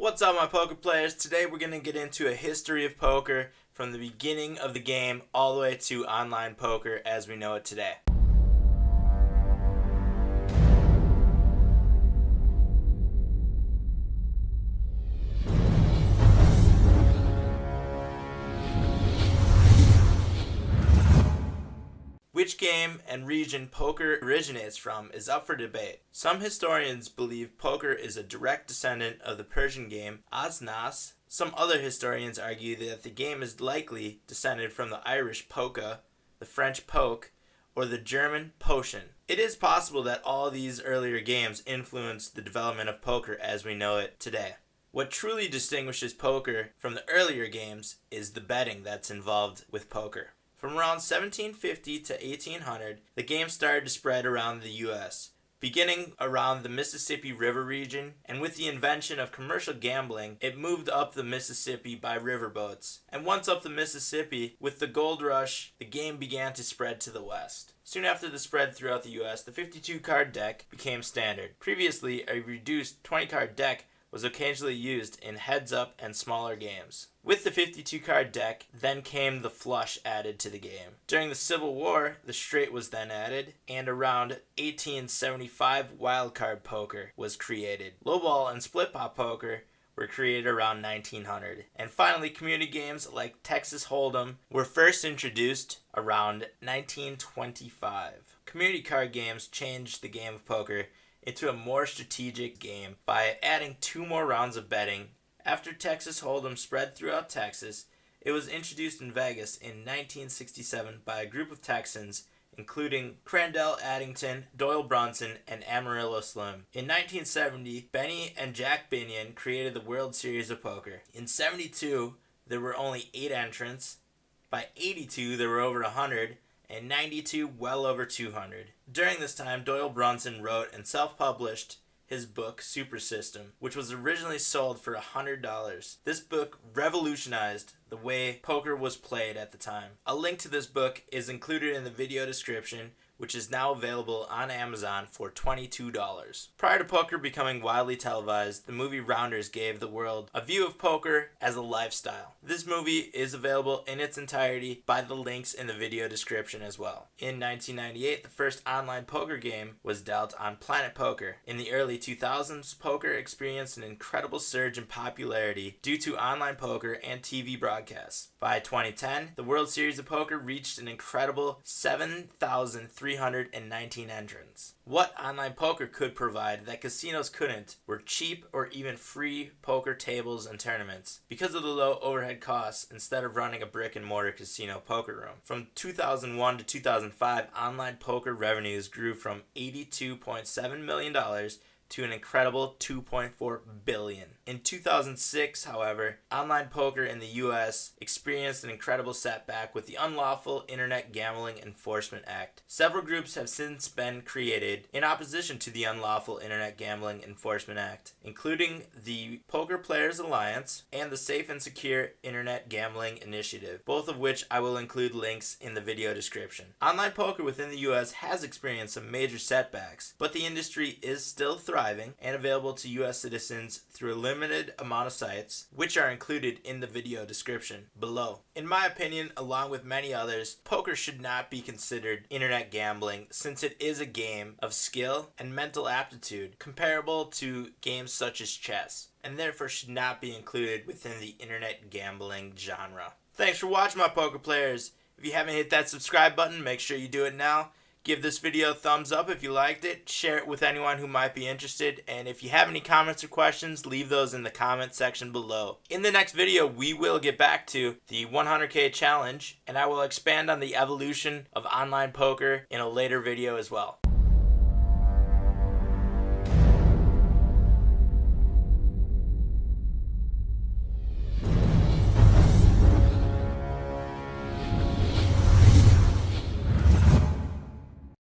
What's up, my poker players? Today we're going to get into a history of poker from the beginning of the game all the way to online poker as we know it today. Which game and region poker originates from is up for debate. Some historians believe poker is a direct descendant of the Persian game As-Nas. Some other historians argue that the game is likely descended from the Irish polka, the French poke, or the German potion. It is possible that all these earlier games influenced the development of poker as we know it today. What truly distinguishes poker from the earlier games is the betting that's involved with poker. From around 1750 to 1800, the game started to spread around the U.S., beginning around the Mississippi River region, and with the invention of commercial gambling, it moved up the Mississippi by riverboats. And once up the Mississippi, with the gold rush, the game began to spread to the west. Soon after the spread throughout the U.S., the 52-card deck became standard. Previously, a reduced 20-card deck was occasionally used in heads-up and smaller games. With the 52-card deck, then came the flush added to the game. During the Civil War, the straight was then added, and around 1875, wildcard poker was created. Lowball and split pot poker were created around 1900. And finally, community games like Texas Hold'em were first introduced around 1925. Community card games changed the game of poker into a more strategic game by adding 2 more rounds of betting. After Texas Hold'em spread throughout Texas, it was introduced in Vegas in 1967 by a group of Texans, including Crandell Addington, Doyle Brunson, and Amarillo Slim. In 1970, Benny and Jack Binion created the World Series of Poker. In 72, there were only 8 entrants. By 82, there were over 100. And 92, well over 200. During this time, Doyle Brunson wrote and self-published his book, Super System, which was originally sold for $100. This book revolutionized the way poker was played at the time. A link to this book is included in the video description, which is now available on Amazon for $22. Prior to poker becoming widely televised, the movie Rounders gave the world a view of poker as a lifestyle. This movie is available in its entirety by the links in the video description as well. In 1998, the first online poker game was dealt on Planet Poker. In the early 2000s, poker experienced an incredible surge in popularity due to online poker and TV broadcasts. By 2010, the World Series of Poker reached an incredible 7,319 entrants. What online poker could provide that casinos couldn't were cheap or even free poker tables and tournaments because of the low overhead costs instead of running a brick and mortar casino poker room. From 2001 to 2005, online poker revenues grew from $82.7 million to an incredible $2.4 billion. In 2006, however, online poker in the U.S. experienced an incredible setback with the Unlawful Internet Gambling Enforcement Act. Several groups have since been created in opposition to the Unlawful Internet Gambling Enforcement Act, including the Poker Players Alliance and the Safe and Secure Internet Gambling Initiative, both of which I will include links in the video description. Online poker within the U.S. has experienced some major setbacks, but the industry is still thriving and available to U.S. citizens through a limited amount of sites, which are included in the video description below. In my opinion, along with many others, poker should not be considered internet gambling since it is a game of skill and mental aptitude comparable to games such as chess, and therefore should not be included within the internet gambling genre. Thanks for watching, my poker players. If you haven't hit that subscribe button, make sure you do it now. Give this video a thumbs up if you liked it, share it with anyone who might be interested, and if you have any comments or questions, leave those in the comment section below. In the next video, we will get back to the 100K challenge, and I will expand on the evolution of online poker in a later video as well.